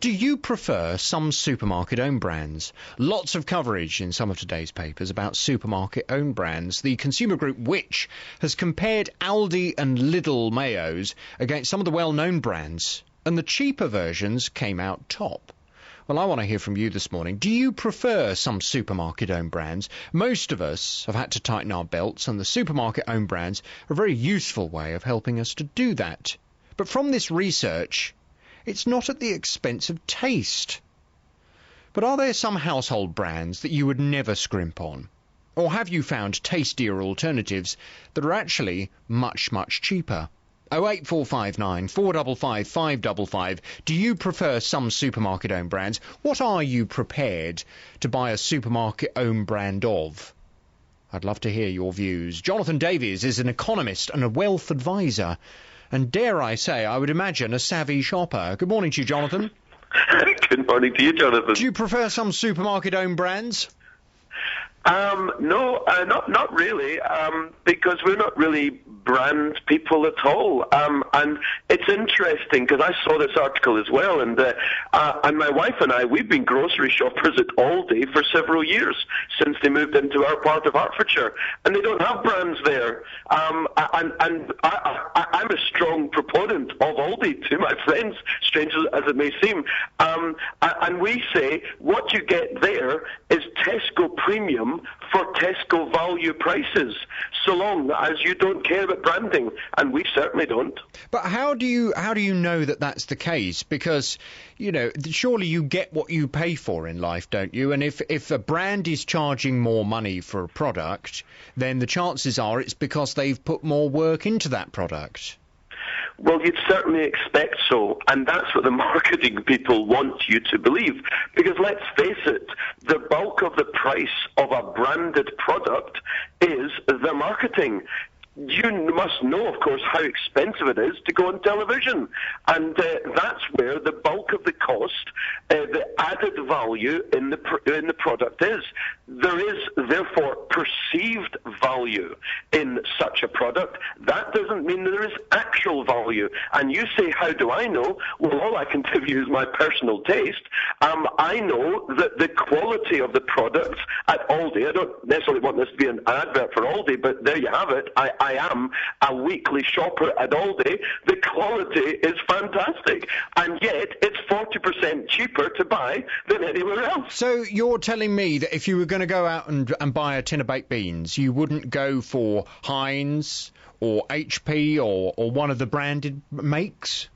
Do you prefer some supermarket-owned brands? Lots of coverage in some of today's papers about supermarket-owned brands. The consumer group Which has compared Aldi and Lidl mayos against some of the well-known brands, and the cheaper versions came out top. Well, I want to hear from you this morning. Do you prefer some supermarket-owned brands? Most of us have had to tighten our belts, and the supermarket-owned brands are a very useful way of helping us to do that. But from this research, it's not at the expense of taste. But are there some household brands that you would never scrimp on? Or have you found tastier alternatives that are actually much, much cheaper? 08459 455 555. Do you prefer some supermarket-owned brands? What are you prepared to buy a supermarket-owned brand of? I'd love to hear your views. Jonathan Davies is an economist and a wealth advisor. And dare I say, I would imagine, a savvy shopper. Good morning to you, Jonathan. Good morning to you, Jonathan. Do you prefer some supermarket-owned brands? No, not really, because we're not really brand people at all. And it's interesting because I saw this article as well, and my wife and I, we've been grocery shoppers at Aldi for several years since they moved into our part of Hertfordshire, and they don't have brands there. And I'm a strong proponent of Aldi to my friends, strange as it may seem. And we say what you get there is Tesco Premium for Tesco value prices, so long as you don't care about branding, and we certainly don't. But how do you know that that's the case? Because, you know, surely you get what you pay for in life, don't you? And if a brand is charging more money for a product, then the chances are it's because they've put more work into that product. Well, you'd certainly expect so, and that's what the marketing people want you to believe. Because let's face it, the bulk of the price of a branded product is the marketing. You must know, of course, how expensive it is to go on television. And that's where the bulk of the cost, the added value in the product is. There is, therefore, perceived value in such a product. That doesn't mean that there is actual value. And you say, how do I know? Well, all I can tell you is my personal taste. I know that the quality of the products at Aldi, I don't necessarily want this to be an advert for Aldi, but there you have it. I am a weekly shopper at Aldi. The quality is fantastic, and yet it's 40% cheaper to buy than anywhere else. So you're telling me that if you were going to go out and buy a tin of baked beans, you wouldn't go for Heinz or HP or one of the branded makes?